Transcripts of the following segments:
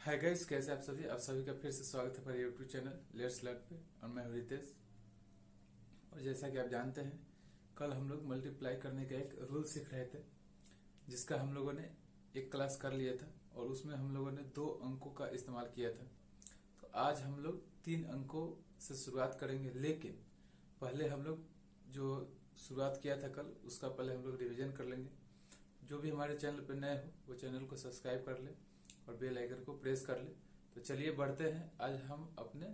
Hi guys, कैसे आप सभी का फिर से स्वागत है मेरे यूट्यूब चैनल लेट्स लर्न पे। और मैं हूं रितेश। और जैसा कि आप जानते हैं, कल हम लोग मल्टीप्लाई करने का एक रूल सीख रहे थे, जिसका हम लोगों ने एक क्लास कर लिया था और उसमें हम लोगों ने 2 अंकों का इस्तेमाल किया था। तो आज हम लोग 3 अंकों से शुरुआत करेंगे, लेकिन पहले हम लोग जो शुरुआत किया था कल, उसका पहले हम लोग रिवीजन कर लेंगे। जो भी हमारे चैनल पर नए हो वो चैनल को सब्सक्राइब कर ले और बेल आइकन को प्रेस कर ले। तो चलिए बढ़ते हैं आज हम अपने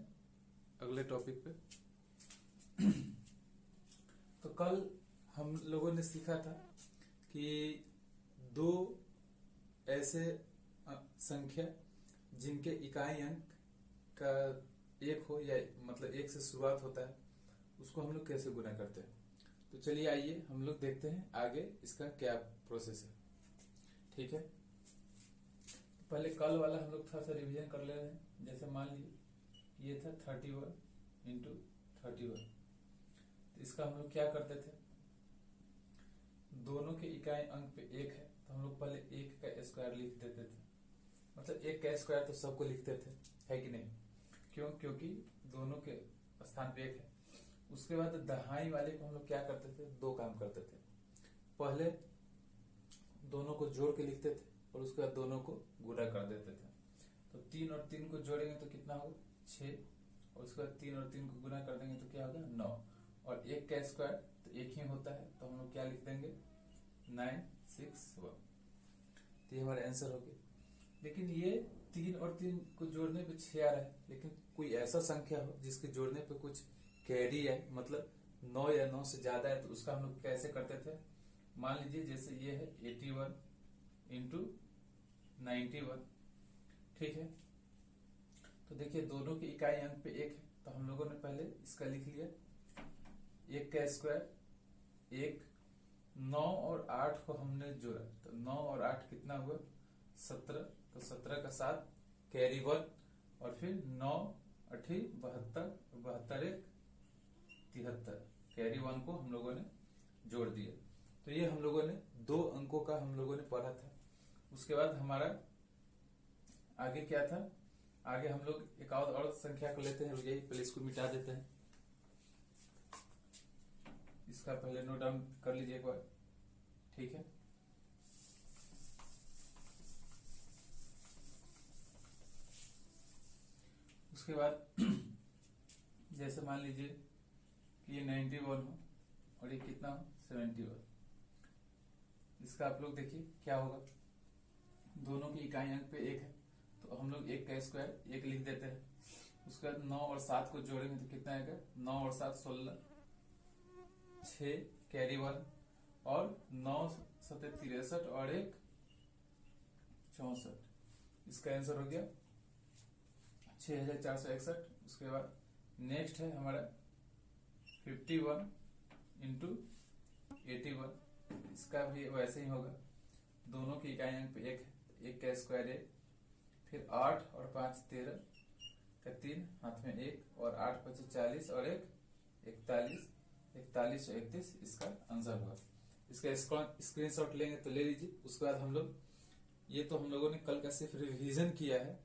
अगले टॉपिक पे। तो कल हम लोगों ने सीखा था कि 2 ऐसे संख्या जिनके इकाई अंक का 1 हो या मतलब 1 से शुरुआत होता है, उसको हम लोग कैसे गुना करते हैं। तो चलिए आइए हम लोग देखते हैं आगे इसका क्या प्रोसेस है। ठीक है, पहले कल वाला हम लोग थोड़ा सा रिवीजन कर ले रहे हैं। जैसे मान लीजिए ये था 31 इंटू 31। तो इसका हम लोग क्या करते थे, दोनों के इकाई अंक पे 1 है तो हम लोग पहले 1 का स्क्वायर लिख देते थे। मतलब 1 का स्क्वायर तो सबको लिखते थे, है कि नहीं? क्यों? क्योंकि दोनों के स्थान पे 1 है। उसके बाद दहाई वाले को हम लोग क्या करते थे, 2 काम करते थे। पहले दोनों को जोड़ के लिखते थे और उसके बाद दोनों को गुणा कर देते थे। तो 3 और 3 को जोड़ेंगे तो कितना होगा, 6। और उसके बाद 3 और 3 को गुणा कर देंगे तो क्या होगा, 9। और 1 का स्क्वायर तो 1 ही होता है, तो हम लोग क्या लिख देंगे, 961। तो ये हमारा आंसर हो गया। लेकिन ये 3 और 3 को जोड़ने पे 6 आ रहा है, लेकिन कोई ऐसा संख्या हो जिसके जोड़ने पे कुछ कैरी है, मतलब 9 या 9 से ज्यादा है, तो उसका हम लोग कैसे करते थे। मान लीजिए जैसे ये है 81 इंटू 91। ठीक है, तो देखिए दोनों की इकाई अंक पे 1 है, तो हम लोगों ने पहले इसका लिख लिया 1 का स्क्वायर 1। 9 और 8 को हमने जोड़ा तो 9 और 8 कितना हुआ, 17। तो 17 का 7 कैरी 1 और फिर 9 8 72, 72 1 73, कैरी 1 को हम लोगों ने जोड़ दिया। तो ये हम लोगों ने 2 अंकों का हम लोगों ने पढ़ा था। उसके बाद हमारा आगे क्या था, आगे हम लोग एक और संख्या को लेते हैं। यही पहले इसको मिटा देते हैं, इसका पहले नोट डाउन कर लीजिए एक बार। ठीक है, उसके बाद जैसे मान लीजिए कि ये 91 हो और ये कितना हो, 71। इसका आप लोग देखिए क्या होगा, दोनों की इकाई अंक पे 1 है तो हम लोग 1 का स्क्वायर 1 लिख देते हैं। उसके बाद 9 और 7 को जोड़ेंगे तो कितना आएगा, 9 और 7 16, 6 कैरी 1 और 9 7 63 और 1 64। इसका आंसर हो गया 6461। उसके बाद नेक्स्ट है हमारा 51 इंटू 81। इसका भी वैसे ही होगा, दोनों की इकाई अंक पे 1 है, 1 का स्क्वायर 1, फिर 8 और 5 13 का 3 हाथ में 1 और 8 5 40 और 1 41, 41 और 31 इसका आंसर होगा। इसका स्क्रीनशॉट लेंगे तो ले लीजिए। उसके बाद हम लोग ये तो हम लोगों ने कल का सिर्फ रिवीजन किया है,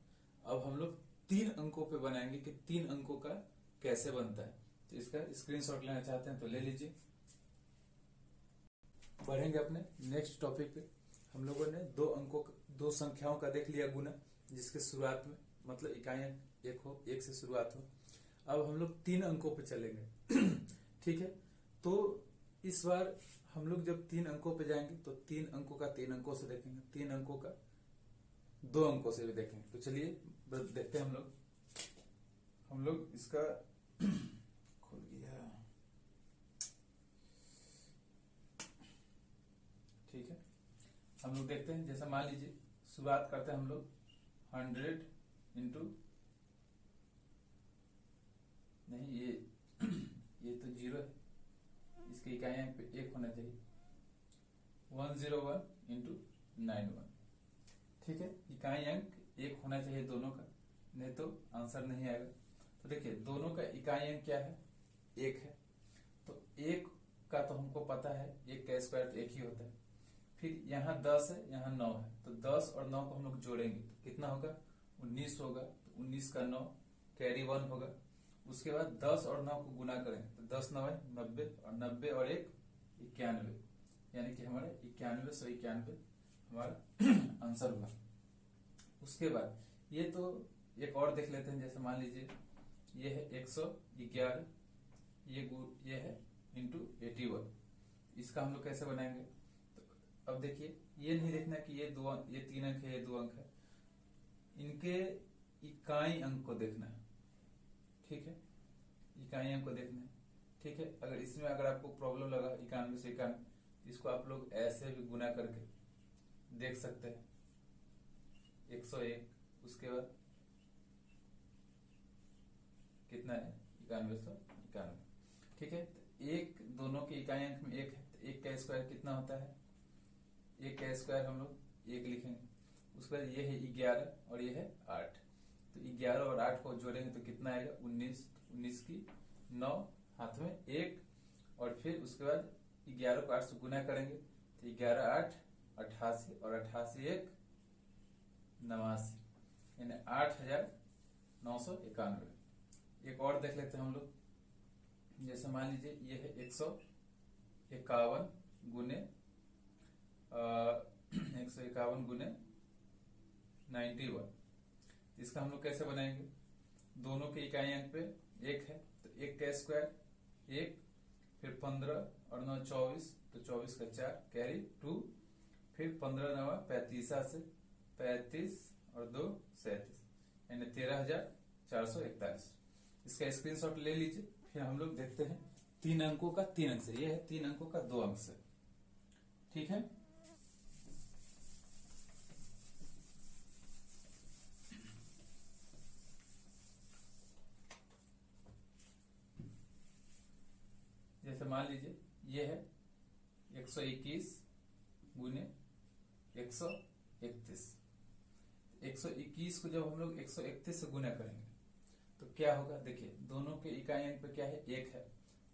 अब हम लोग 3 अंकों पे बनाएंगे कि 3 अंकों का कैसे बनता है। तो इसका स्क्रीनशॉट लेना चाहते हैं तो ले लीजिए। बढ़ेंगे अपने नेक्स्ट टॉपिक पे। हम लोगों ने 2 संख्याओं का देख लिया गुना, जिसके शुरुआत में मतलब इकाई अंक 1 हो, 1 से शुरुआत हो। अब हम लोग 3 अंकों पे चलेंगे। ठीक है, तो इस बार हम लोग जब 3 अंकों पे जाएंगे तो 3 अंकों का 3 अंकों से देखेंगे, 3 अंकों का 2 अंकों से भी देखेंगे। तो चलिए देखते हैं हम लोग इसका खुल गया। ठीक है, हम लोग देखते हैं। जैसे मान लीजिए शुरुआत करते हैं हम लोग 100 इंटू, नहीं ये तो 0 है, इसके इकाई अंक पे 1 होना चाहिए। 101 इंटू 91। ठीक है, इकाई अंक 1 होना चाहिए दोनों का, नहीं तो आंसर नहीं आएगा। तो देखिए दोनों का इकाई अंक क्या है, 1 है। तो 1 का तो हमको पता है, 1 का स्क्वायर तो 1 ही होता है। फिर यहाँ 10 है, यहाँ 9 है, तो 10 और 9 को हम लोग जोड़ेंगे तो कितना होगा, 19 होगा तो 19 का 9 कैरी 1 होगा। उसके बाद 10 और 9 को गुना करेंगे तो 10 9 90 और 90 और 1 91, यानी कि हमारे 9191 हमारा आंसर होगा। उसके बाद ये तो एक और देख लेते हैं, जैसे मान लीजिए ये है 111, ये है इंटू 81, इसका हम लोग कैसे बनाएंगे? तो अब देखिए ये नहीं देखना कि ये 3 अंक है, ये 2 अंक है, इनके इकाई अंक को देखना है, ठीक है, इकाई अंक को देखना है, ठीक है। अगर इसमें अगर आपको प्रॉब्लम लगा 91 से 91, इसको आप लोग ऐसे भी गुना करके देख सकते हैं, 101, उसके बाद कितना है 9191, ठीक है। तो एक दोनों के इकाई अंक में 1 है तो 1 का स्क्वायर कितना होता है? 1 का स्क्वायर हम लोग 1 लिखेंगे। उसके बाद ये है 11 और ये है 8, तो 11 और 8 को जोड़ेंगे तो कितना आएगा 19, 19 की 9 हाथ में 1, और फिर उसके बाद 11 को 8 से गुना करेंगे तो 11 8 88 और 88 1 89, यानी 8991। एक और देख लेते हैं हम लोग, जैसे मान लीजिए ये है 151 गुने 151 गुने 91, इसका हम लोग कैसे बनाएंगे? दोनों के इकाई अंक पे 1 है तो 1 का स्क्वायर 1, फिर 15 और 9 24, तो 24 का 4 कैरी 2, फिर 15 9 35 से 35 और 2 37, यानी 13441। इसका स्क्रीनशॉट ले लीजिए। फिर हम लोग देखते हैं 3 अंकों का 3 अंक से, ये है 3 अंकों का 2 अंक से, ठीक है। जैसे मान लीजिए ये है 121 गुने 131, 121 को जब हम लोग 131 से गुना करेंगे तो क्या होगा? देखिए दोनों के इकाई अंक पे क्या है? 1 है,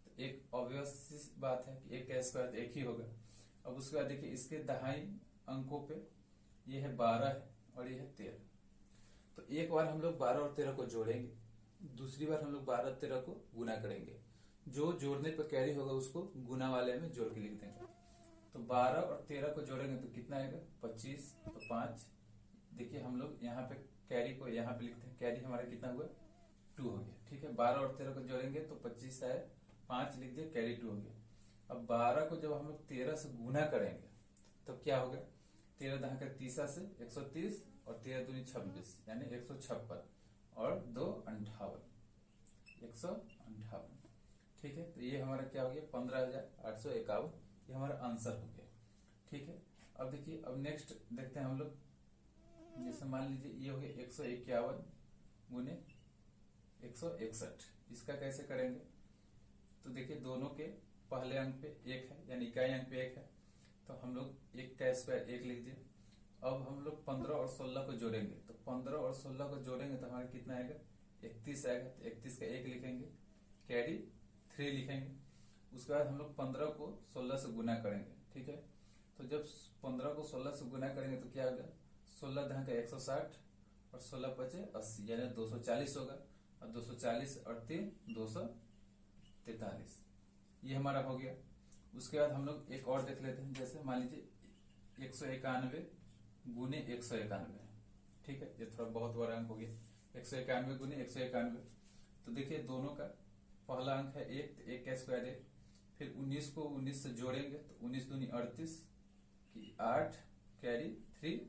तो एक ऑब्वियस बात है कि 1 का स्क्वायर तो 1 ही होगा। अब उसके बाद देखिए इसके दहाई अंकों पे ये है 12 है और ये है 13, तो एक बार हम लोग 12 और 13 को जोड़ेंगे, दूसरी बार हम लोग 12 और 13 को गुना करेंगे, जो जोड़ने पर कैरी होगा उसको गुना वाले में जोड़ के लिख देंगे। तो 12 और 13 को जोड़ेंगे तो कितना आएगा? 25, तो 5, देखिए हम लोग यहाँ पे कैरी को यहाँ पे लिखते हैं, कैरी हमारा कितना हुआ? 2 हो गया, ठीक है। 12 और 13 को जोड़ेंगे तो 25 आए, 5 लिख दिया, कैरी 2 हो गया। अब 12 को जब हम लोग 13 से गुना करेंगे तब क्या होगा? 13 दहा का 30 से 130 और 13 दूनी 26, यानी 156 और 2 58, 158, ठीक है। तो ये हमारा क्या हो गया? 15,851, ये हमारा आंसर हो गया, ठीक है। अब देखिए अब नेक्स्ट देखते हैं हम लोग, जैसे मान लीजिए ये हो गया 151 गुने 161, इसका कैसे करेंगे? तो देखिए दोनों के पहले अंक पे 1 है, यानी इकाई अंक पे 1 है, तो हम लोग 1 का स्क्वायर 1 लिख दिए। अब हम लोग 15 और 16 को जोड़ेंगे, तो 15 और 16 को जोड़ेंगे तो हमारा कितना आएगा? 31 आएगा, तो 31 का 1 लिखेंगे, कैरी 3 लिखेंगे। उसके बाद हम लोग 15 को 16 से गुना करेंगे, ठीक है। तो जब 15 को 16 से गुना करेंगे तो क्या होगा? 16 दहा का 160 और 16 पचे 80, यानी 240 होगा, और 240 और 3 243, ये हमारा हो गया। उसके बाद हम लोग एक और देख लेते हैं, जैसे मान लीजिए 191 गुने 191, ठीक है, ये थोड़ा बहुत बड़ा अंक हो गया, 191 गुने 191। तो देखिए दोनों का पहला अंक है 1, तो 1 का स्क्वायर 1, फिर 19 को 19 से जोड़ेंगे तो 19 दूनी 38 की 8 कैरी 3,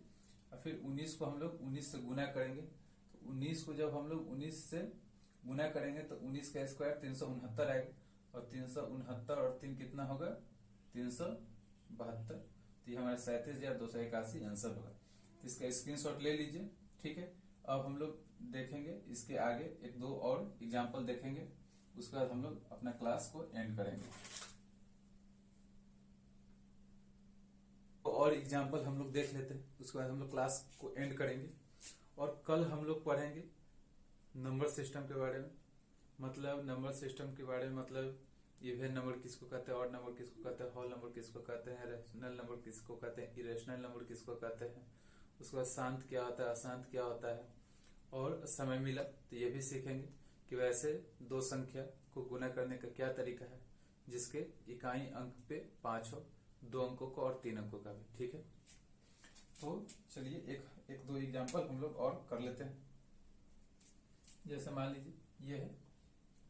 और फिर 19 को हम लोग 19 से गुना करेंगे, तो 19 को जब हम लोग 19 से गुना करेंगे तो 19 का स्क्वायर 369 आएगा, और 369 और 3 कितना होगा? 372, तो ये हमारा 37,281 आंसर होगा। तो इसका स्क्रीनशॉट ले लीजिए, ठीक है। अब हम लोग देखेंगे इसके आगे 1-2 और एग्जाम्पल देखेंगे, उसके बाद हम लोग अपना क्लास को एंड करेंगे। तो और एग्जाम्पल हम लोग देख लेते हैं, उसके बाद हम लोग क्लास को एंड करेंगे। और कल हम लोग पढ़ेंगे नंबर सिस्टम के बारे में, मतलब नंबर सिस्टम के बारे में, मतलब इवन नंबर किसको कहते हैं, ऑड नंबर किसको कहते हैं, होल नंबर किसको कहते हैं, रैशनल नंबर किसको कहते हैं, इरेशनल नंबर किसको कहते हैं, उसके बाद शांत क्या होता है, अशांत क्या होता है, और समय मिला तो ये भी सीखेंगे कि वैसे दो संख्या को गुना करने का क्या तरीका है जिसके इकाई अंक पे 5 हो, 2 अंकों का और 3 अंकों का भी। ठीक है, तो चलिए एक दो एग्जांपल हम लोग और कर लेते हैं। जैसे मान लीजिए ये है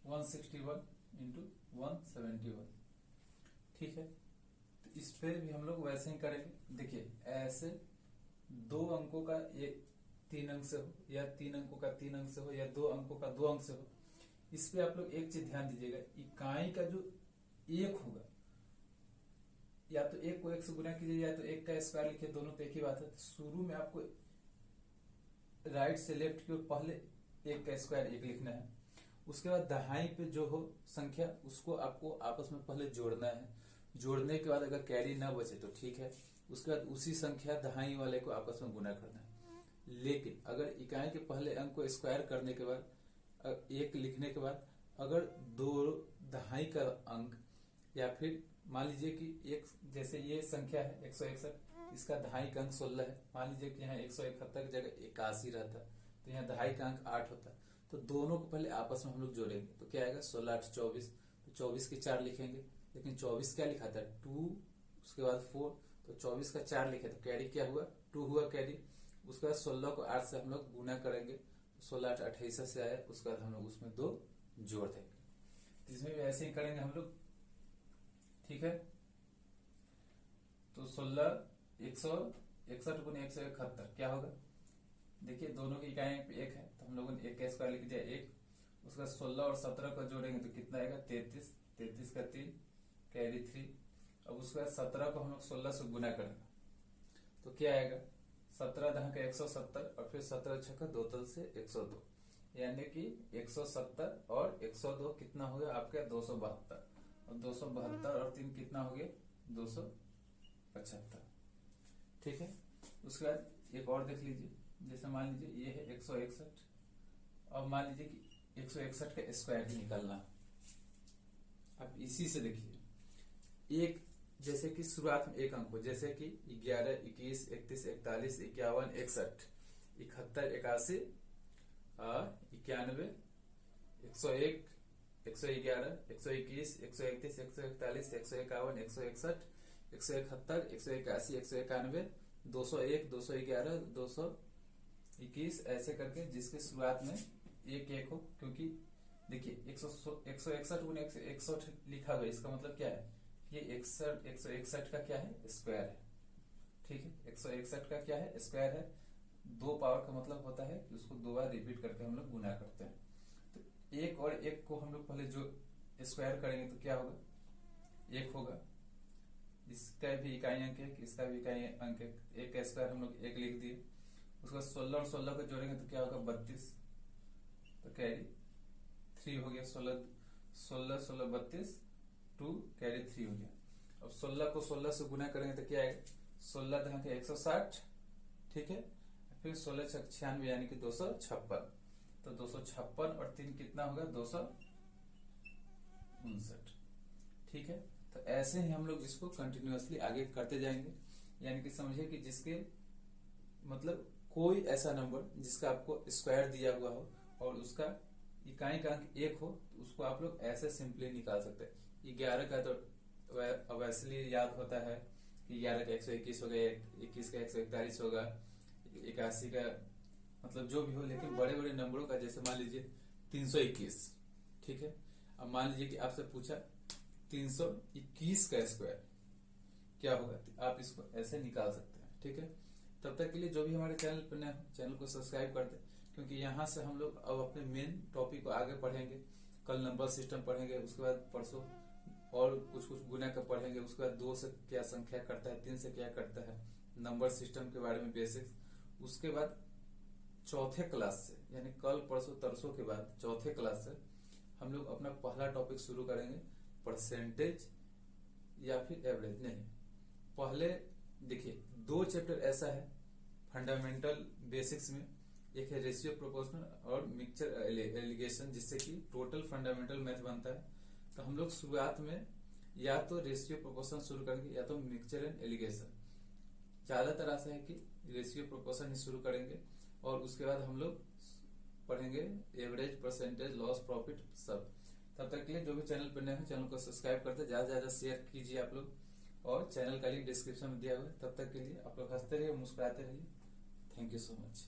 161 इंटू 171। ठीक है, तो इस पे भी हम लोग वैसे ही करेंगे। देखिए ऐसे 2 अंकों का ये 3 अंक से हो, या 3 अंकों का 3 अंक से हो, या 2 अंकों का 2 अंक से हो, इस पे आप लोग एक चीज ध्यान दीजिएगा, इकाई का जो एक होगा, या तो एक को एक से गुना कीजिए या तो एक का स्क्वायर लिखिए, दोनों तो एक ही बात है। तो शुरू में आपको राइट से लेफ्ट की ओर पहले एक का स्क्वायर एक लिखना है, उसके बाद दहाई पे जो हो संख्या उसको आपको आपस में पहले जोड़ना है। जोड़ने के बाद अगर कैरी ना बचे तो ठीक है, उसके बाद उसी संख्या दहाई वाले को आपस में गुना करना है। लेकिन अगर इकाई के पहले अंक को स्क्वायर करने के बाद एक लिखने के बाद अगर दो दहाई का अंक, या फिर मान लीजिए कि एक जैसे ये संख्या है 161, इसका दहाई का अंक 16 है, मान लीजिए कि यहाँ 171 की जगह 81 रहता तो यहाँ दहाई का अंक 8 होता, तो दोनों को पहले आपस में हम लोग जोड़ेंगे तो क्या आएगा 16 8 24, तो 24 के 4 लिखेंगे। लेकिन 24 क्या लिखा था 2, उसके बाद 4, तो 24 का 4 लिखे तो कैरी क्या हुआ 2 हुआ कैरी। उसके बाद 16 को 8 से हम लोग गुना करेंगे, 16 8 28 से आया, उसके बाद हम लोग उसमें 2 जोड़ देंगे। इसमें भी ऐसे ही करेंगे हम लोग। ठीक है, तो 16 161 गुना 171 क्या होगा, देखिए दोनों की इकाई पे एक है तो हम लोगों ने एक का स्क्वायर लिख दिया एक, उसका 16 और 17 को जोड़ेंगे तो कितना आएगा 33, 33 का 3 कैरी 3। अब उसके बाद 17 को हम लोग 16 से गुना करेंगे तो क्या आएगा 17 दहा का 170, और फिर 17 छक्का 2 तल से 102, यानी कि 170 और 102 कितना हो गया आपका 272, और 272 और 3 कितना हो गया 275। ठीक है, उसके बाद एक और देख लीजिए, जैसे मान लीजिए ये है 161, अब मान लीजिए कि 161 का स्क्वायर ही निकालना। अब इसी से देखिए एक, जैसे कि शुरुआत में एक अंक हो, जैसे कि 11 21 31 41 51 61 71 81 91 101 111 121 131 141 151 161 171 181 191 201 211 221 ऐसे करके, जिसके शुरुआत में एक एक हो, क्योंकि देखिए 161 गुना 161 लिखा हुआ है, इसका मतलब क्या है ये 161 का क्या है स्क्वायर है। ठीक है, 161 का क्या है स्क्वायर है, 2 पावर का मतलब होता है कि उसको 2 बार रिपीट करके हम लोग गुना करते हैं। तो एक और एक को हम लोग पहले जो स्क्वायर करेंगे तो क्या होगा 1 होगा, इसका भी इकाई अंक है, इसका भी इकाई अंक है, एक का स्क्वायर हम लोग 1 लिख दिए। उसका 16 और 16 को जोड़ेंगे तो क्या होगा 32, तो कैरी 3 हो गया, 16 16 16 32 2 कैरी 3 हो गया। अब 16 को 16 से गुना करेंगे तो क्या आएगा 16 दहा के 160। ठीक है, फिर 16 छक 96 यानी कि 256, तो 256 और 3 कितना होगा 259। ठीक है, तो ऐसे ही हम लोग इसको कंटिन्यूअसली आगे करते जाएंगे, यानी कि समझिए कि जिसके मतलब कोई ऐसा नंबर जिसका आपको स्क्वायर दिया हुआ हो और उसका इकाई का अंक 1 हो, तो उसको आप लोग ऐसे सिंपली निकाल सकते हैं। 11 का तो वैसे याद होता है कि 11 का 121 हो गया, 21 का 141 होगा, 81 का मतलब जो भी हो, लेकिन बड़े बड़े नंबरों का जैसे मान लीजिए 321। ठीक है, अब मान लीजिए कि आपसे पूछा 321 का स्क्वायर क्या होगा, तो आप इसको ऐसे निकाल सकते हैं। ठीक है, तब तक के लिए जो भी हमारे चैनल पर नए हो चैनल को सब्सक्राइब कर दे, क्योंकि यहाँ से हम लोग अब अपने मेन टॉपिक को आगे पढ़ेंगे। कल नंबर सिस्टम पढ़ेंगे, उसके बाद परसों और कुछ कुछ गुना का पढ़ेंगे, उसके बाद 2 से क्या संख्या करता है, 3 से क्या करता है, नंबर सिस्टम के बारे में बेसिक्स। उसके बाद चौथे क्लास से, यानी कल परसों तरसों के बाद चौथे क्लास से हम लोग अपना पहला टॉपिक शुरू करेंगे, परसेंटेज या फिर एवरेज। नहीं, पहले देखिए 2 चैप्टर ऐसा है फंडामेंटल बेसिक्स में, एक है रेशियो प्रोपोर्शनल और मिक्सचर एलिगेशन, जिससे कि टोटल फंडामेंटल मैथ बनता है। तो हम लोग शुरुआत में या तो रेशियो प्रोपोर्शन शुरू करेंगे या तो मिक्सचर एंड एलिगेशन। ज्यादातर ऐसा है कि रेशियो प्रोपोर्शन ही शुरू करेंगे, और उसके बाद हम लोग पढ़ेंगे, एवरेज, परसेंटेज, लॉस, प्रॉफिट सब। तब तक के लिए जो भी चैनल पर नए हैं चैनल को सब्सक्राइब करते, ज्यादा से ज्यादा शेयर कीजिए आप लोग, और चैनल का लिंक डिस्क्रिप्शन में दिया हुआ है। तब तक के लिए आप लोग हंसते रहिए, मुस्कुराते रहिए। Thank you so much.